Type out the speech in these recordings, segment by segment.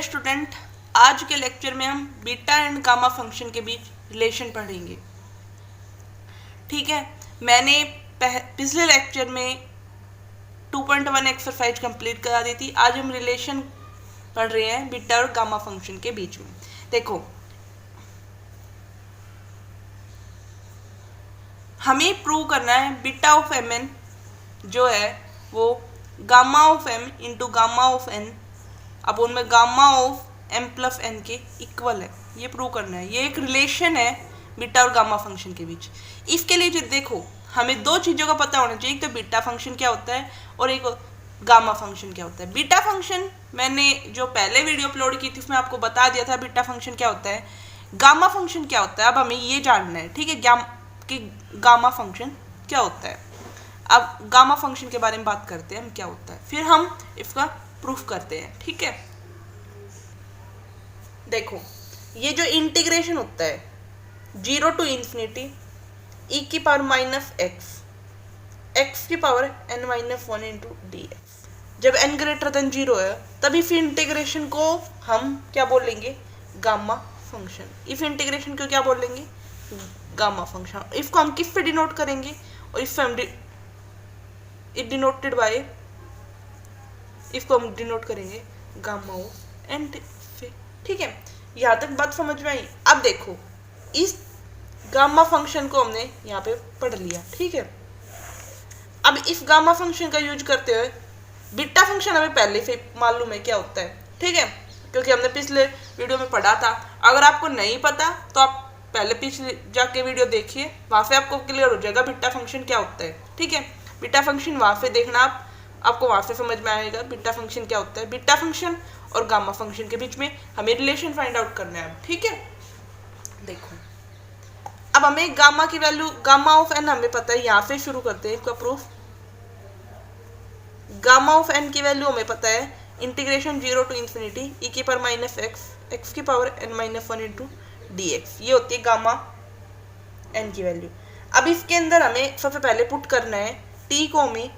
Student, आज के lecture में हम बीटा एंड गामा फंक्शन के बीच रिलेशन पढ़ेंगे। ठीक है, मैंने पिछले लेक्चर में 2.1 एक्सरसाइज कंप्लीट करा दी थी। आज हम रिलेशन पढ़ रहे हैं बीटा और गामा फंक्शन के बीच में। देखो, हमें प्रूव करना है बीटा ऑफ एम एन जो है वो gamma of m into gamma of n upon में gamma of m plus n के इक्वल है। ये प्रूव करना है। ये एक रिलेशन है बीटा और गामा फंक्शन के बीच। इसके लिए जो देखो, हमें दो चीज़ों का पता होना चाहिए। एक तो बीटा फंक्शन क्या होता है और एक गामा फंक्शन क्या होता है। बीटा फंक्शन मैंने जो पहले वीडियो अपलोड की थी उसमें आपको बता दिया था बीटा फंक्शन क्या होता है, गामा फंक्शन क्या होता है। अब हमें ये जानना है, ठीक है, कि गामा फंक्शन क्या होता है। अब गामा फंक्शन के बारे में बात करते हैं हम, क्या होता है, फिर हम इसका प्रूफ करते हैं। ठीक है, देखो, ये जो इंटीग्रेशन होता है 0 टू इन्फिनिटी e की पावर माइनस एक्स की power n minus 1 into d x, जब n ग्रेटर देन 0 है तब इस इंटीग्रेशन को हम क्या बोलेंगे, गामा फंक्शन। इस इंटीग्रेशन को क्या बोलेंगे, गामा फंक्शन। इसको हम किस पे डिनोट करेंगे, और इस हम इट डिनोटेड बाय, इसको हम डिनोट करेंगे गामा ऑफ एन से। ठीक है, यहाँ तक बात समझ में आई। अब देखो, इस गामा फंक्शन को हमने यहाँ पे पढ़ लिया। ठीक है, अब इस गामा फंक्शन का यूज करते हुए बीटा फंक्शन हमें पहले से मालूम है क्या होता है। ठीक है, क्योंकि हमने पिछले वीडियो में पढ़ा था। अगर आपको नहीं पता तो आप पहले पिछले जाके वीडियो देखिए, वहाँ से आपको क्लियर हो जाएगा बीटा फंक्शन क्या होता है। ठीक है, बीटा फंक्शन वहाँ से देखना, आपको वहाँ से समझ में आएगा बीटा फंक्शन क्या होता है। बीटा फंक्शन और गामा फंक्शन के बीच में हमें रिलेशन फाइंड आउट करना है। ठीक है, देखो, अब हमें गामा की वैल्यू, गामा ऑफ एन हमें पता है। यहाँ से शुरू करते हैं इसका प्रूफ। गामा ऑफ एन की वैल्यू हमें पता है, इंटीग्रेशन 0 टू इन्फिनिटी ई की पावर माइनस एक्स की power n minus 1 into d x. ये होती है गामा एन की वैल्यू। अब इसके अंदर हमें सबसे पहले पुट करना है टी को, हमें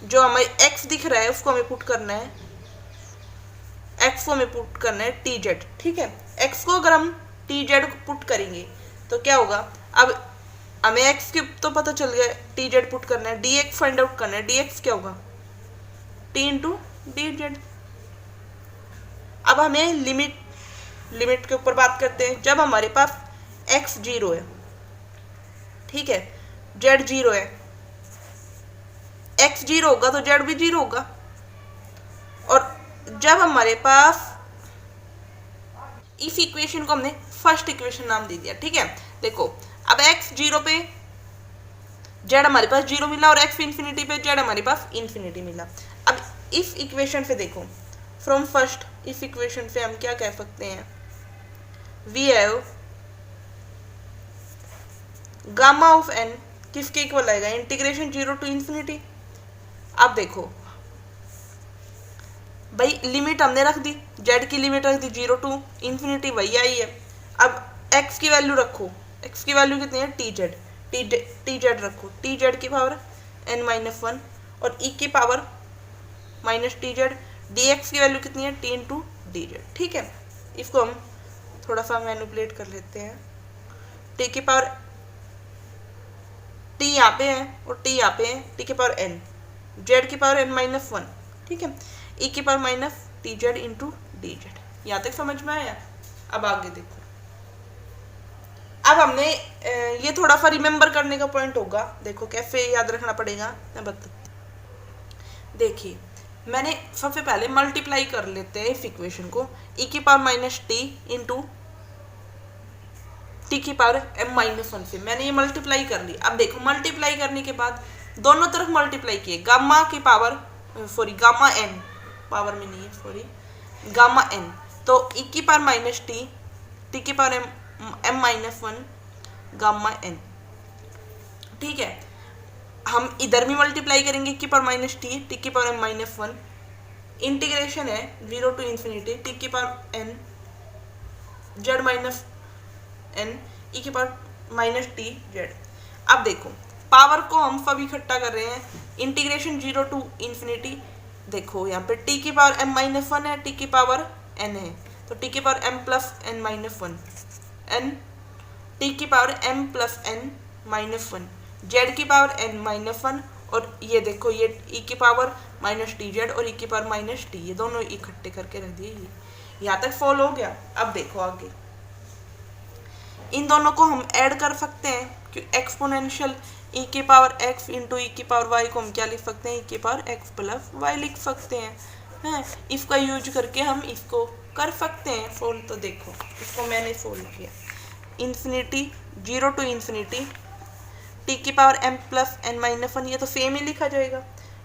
जो हमें एक्स दिख रहा है उसको हमें पुट करना है, एक्स को हमें पुट करना है टी जेड। ठीक है, एक्स को अगर हम टी जेड पुट करेंगे तो क्या होगा, अब हमें एक्स की तो पता चल गया, टी जेड पुट करना है, डी एक्स फाइंड आउट करना है। डी एक्स क्या होगा, टी इंटू डी जेड। अब हमें लिमिट के ऊपर बात करते हैं। जब हमारे पास एक्स 0 है, ठीक है, जेड 0 है, एक्स 0 होगा तो जेड भी 0 होगा। और जब हमारे पास इस इक्वेशन को हमने फर्स्ट इक्वेशन नाम दे दिया। ठीक है, देखो, अब x 0 पे z हमारे पास 0 मिला और x इन्फिनिटी पे z हमारे पास इन्फिनिटी मिला। अब इस इक्वेशन से देखो, फ्रॉम फर्स्ट इस इक्वेशन से हम क्या कह सकते हैं, we have gamma of n किसके इक्वल आएगा, इंटीग्रेशन 0 टू इन्फिनिटी। अब देखो भाई, लिमिट हमने रख दी, z की लिमिट रख दी 0 टू इन्फिनिटी, वही आई है। अब x की वैल्यू रखो, x की वैल्यू कितनी है, टी जेड रखो, टी जेड की पावर n माइनस 1 और e की power minus t Z. D x की वैल्यू कितनी है, टी इंटू डी जेड। ठीक है, इसको हम थोड़ा सा मैनिपुलेट कर लेते हैं। टी की पावर, टी यहाँ पे है और टी यहाँ पे है, टी की पावर n, जेड की पावर n माइनस 1। ठीक है, ई की power minus t Z into D Z. यहाँ तक समझ में आया। अब आगे देखो, अब हमने ये थोड़ा सा रिमेम्बर करने का पॉइंट होगा। देखो कैसे याद रखना पड़ेगा, मैं बताती। देखिए, मैंने सबसे पहले मल्टीप्लाई कर लेते हैं इस इक्वेशन को, ई की power minus T into T की पावर m माइनस 1 से मैंने ये मल्टीप्लाई कर ली। अब देखो, मल्टीप्लाई करने के बाद दोनों तरफ मल्टीप्लाई किए, गामा की पावर गामा n, पावर में नहीं है, गामा n, तो e की पावर माइनस टी की power m minus 1 gamma n। ठीक है, हम इधर भी मल्टीप्लाई करेंगे, की पावर माइनस टी की पावर m माइनस 1, इंटीग्रेशन है 0 टू इन्फिनिटी टी की power n Z minus n ई की पावर माइनस टी जेड। अब देखो, पावर को हम सब इकट्ठा कर रहे हैं, इंटीग्रेशन 0 टू इन्फिनिटी देखो यहाँ पे टी की पावर m माइनस वन है, टी की पावर n है, तो टी की power m plus n minus one, n t की power m plus n minus one, z की पावर n माइनस वन, और ये देखो ये e की पावर माइनस टी जेड और e की पावर माइनस टी, ये दोनों इकट्ठे करके रख दिए। यहाँ तक फॉलो हो गया। अब देखो आगे इन दोनों को हम ऐड कर सकते हैं, क्योंकि एक्सपोनेंशियल e की पावर x इंटू ई की पावर y को हम क्या लिख सकते हैं, e की पावर x प्लस y लिख सकते हैं। इसका यूज करके हम इसको कर सकते हैं सोल्व। तो देखो इसको मैंने सोल्व किया, इन्फिनिटी 0 टू इन्फिनिटी टी की power m plus n minus one, ये तो सेम ही लिखा जाएगा,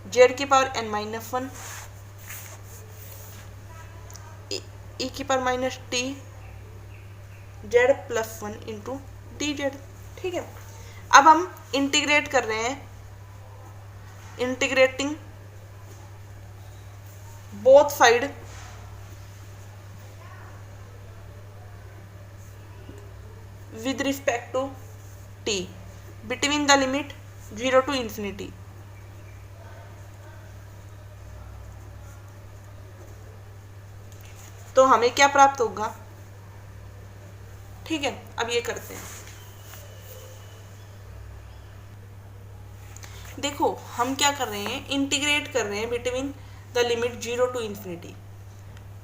जेड की पावर n माइनस वन, ई की power minus t Z plus one into D Z. ठीक है, अब हम इंटीग्रेट कर रहे हैं, integrating both side with respect to t between the limit 0 to infinity। तो हमें क्या प्राप्त होगा, ठीक है। अब ये करते हैं, देखो हम क्या कर रहे हैं, इंटीग्रेट कर रहे हैं between the limit 0 to infinity,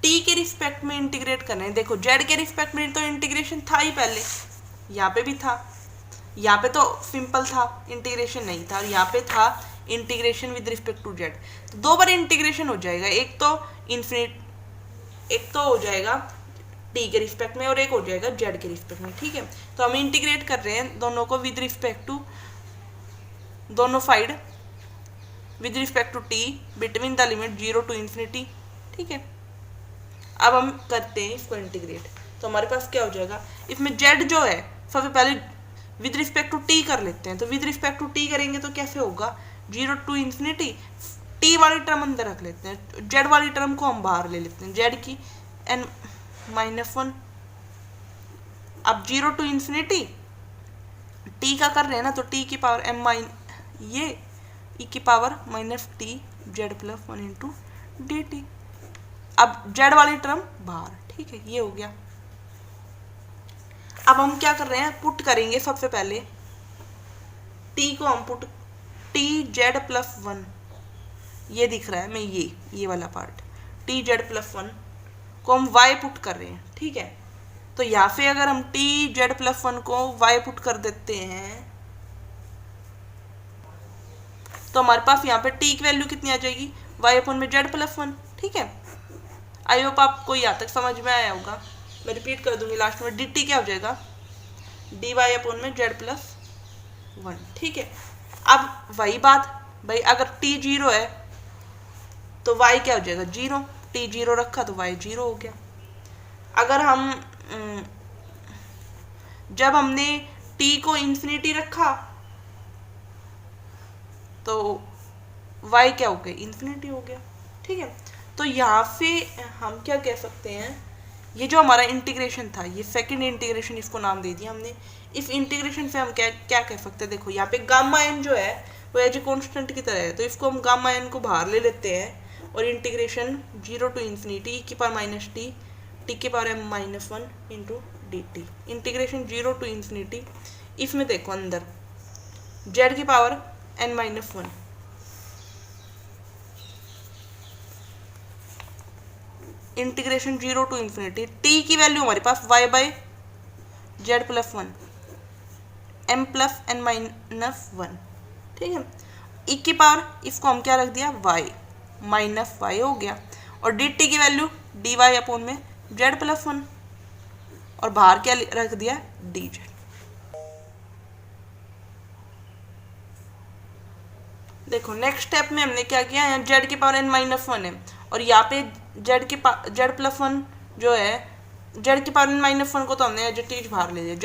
t के रिस्पेक्ट में इंटीग्रेट कर रहे हैं। देखो जेड के रिस्पेक्ट में तो इंटीग्रेशन था ही पहले, यहाँ पे भी था, यहाँ पे तो सिंपल था, इंटीग्रेशन नहीं था, और यहाँ पे था integration with respect to z. तो दो बार इंटीग्रेशन हो जाएगा, एक तो एक तो हो जाएगा टी के रिस्पेक्ट में और एक हो जाएगा जेड के रिस्पेक्ट में। ठीक है, तो हम इंटीग्रेट कर रहे हैं दोनों को विद रिस्पेक्ट टू, दोनों side with respect to t between the limit 0 to infinity. ठीक है, अब हम करते हैं इसको इंटीग्रेट, तो हमारे पास क्या हो जाएगा, इसमें जेड जो है सबसे पहले विद रिस्पेक्ट टू टी कर लेते हैं। तो विद रिस्पेक्ट टू टी करेंगे तो कैसे होगा, 0 टू इन्फिनिटी, टी वाली टर्म अंदर रख लेते हैं, जेड वाली टर्म को हम बाहर ले लेते हैं, जेड की n माइनस वन। अब 0 टू इन्फिनिटी टी का कर रहे हैं ना, तो टी की पावर m माइन ये e की power minus t Z plus one into d T. अब जेड वाली टर्म बाहर। ठीक है, ये हो गया। अब हम क्या कर रहे हैं, पुट करेंगे सबसे पहले t को हम put T Z plus one, ये दिख रहा है मैं ये वाला part, T Z plus one को हम y पुट कर रहे हैं। ठीक है, तो यहाँ से अगर हम टी जेड प्लस वन को y पुट कर देते हैं तो हमारे पास यहाँ पे t की वैल्यू कितनी आ जाएगी, y अपन में जेड प्लस वन। ठीक है, आई होप आपको यहाँ तक समझ में आया होगा। मैं रिपीट कर दूंगी लास्ट में, डी टी क्या हो जाएगा, डी वाई अपन में जेड प्लस वन। ठीक है, अब वही बात भाई, अगर टी 0 है तो y क्या हो जाएगा, 0, टी 0 रखा तो y 0 हो गया। अगर हम जब हमने t को इन्फिनिटी रखा तो y क्या हो गया, इन्फिनिटी हो गया। ठीक है, तो यहाँ से हम क्या कह सकते हैं, ये जो हमारा इंटीग्रेशन था, ये सेकंड इंटीग्रेशन इसको नाम दे दिया हमने। इस इंटीग्रेशन से हम क्या क्या कह सकते हैं, देखो यहाँ पे गामा एन जो है वो एज ए कॉन्स्टेंट की तरह है, तो इसको हम गामा एन को बाहर ले लेते हैं और इंटीग्रेशन 0 टू इन्फिनिटी की पावर माइनस टी की power m minus one into d t, integration 0 to infinity. इसमें देखो अंदर जेड की power n minus one, integration 0 to infinity, t की वैल्यू हमारे पास y by z plus one, m plus n minus one. ठीक है, e की पावर इसको हम क्या रख दिया, y माइनस वाई हो गया, और डी टी की वैल्यू डी वाई अपोन में जेड प्लस वन, और बाहर क्या रख दिया, डी जेड। देखो नेक्स्ट स्टेप में हमने क्या किया, यहाँ जेड की पावर n माइनस वन है, और यहाँ पे जेड प्लस वन जो है, जेड की पावर n माइनस वन को तो हमने एज बाहर ले लिया,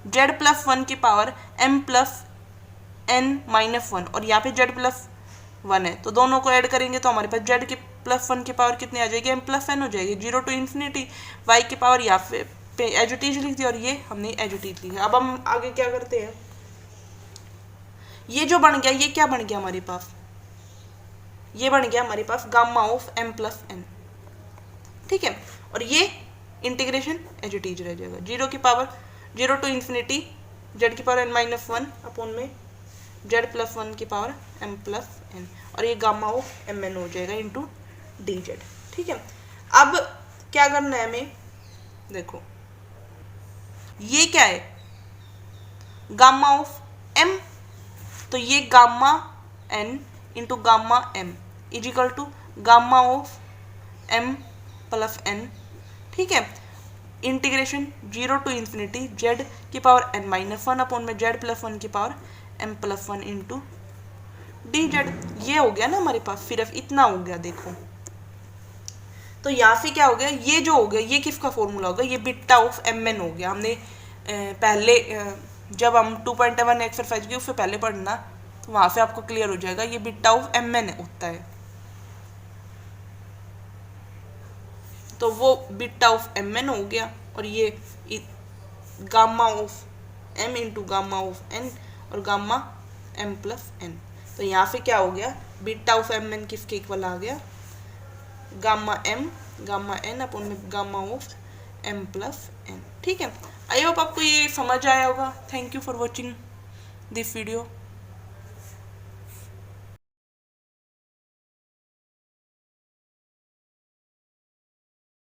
जेड प्लस वन की power m plus n minus one, और यहाँ पे जेड प्लस वन है, तो दोनों को ऐड करेंगे तो हमारे पास जेड की प्लस वन की पावर कितनी आ जाएगी, m प्लस n हो जाएगी, 0 टू इन्फिनिटी, y की पावर यहाँ पे एज लिख दिया, और ये हमने एज लिखा। अब हम आगे क्या करते हैं, ये जो बन गया, ये क्या बन गया हमारे पास, ये बन गया हमारे पास gamma of m plus n, ठीक है। और ये इंटीग्रेशन एज इट इज रह जाएगा, 0 की पावर 0 टू इन्फिनिटी z की पावर n माइनस 1 अपॉन में z प्लस 1 की पावर m प्लस n, और ये गामा ऑफ mn हो जाएगा इंटू dz, ठीक है। अब क्या करना है हमें, देखो ये क्या है, गामा ऑफ m, तो ये gamma n into gamma m is equal to gamma of m plus n, ठीक है। इंटीग्रेशन 0 टू इन्फिनिटी z की पावर n माइनस 1 अपॉन में z प्लस 1 की power m plus 1 into dz। ये हो गया ना हमारे पास, सिर्फ इतना हो गया, देखो। तो यहाँ से क्या हो गया, ये जो हो गया ये किसका फॉर्मूला होगा, ये बीटा ऑफ mn हो गया। हमने पहले जब हम 2.1 एक्सरसाइज की उससे पहले पढ़ना, तो वहाँ से आपको क्लियर हो जाएगा, ये बीटा ऑफ mn होता है। तो वो बीटा ऑफ mn हो गया, और ये gamma of m into gamma of n और गामा m प्लस n। तो यहाँ से क्या हो गया, बीटा ऑफ mn किसके इक्वल आ गया, gamma m gamma n upon में gamma of m plus n, ठीक है। आई होप आपको ये समझ आया होगा। Thank you for watching this video.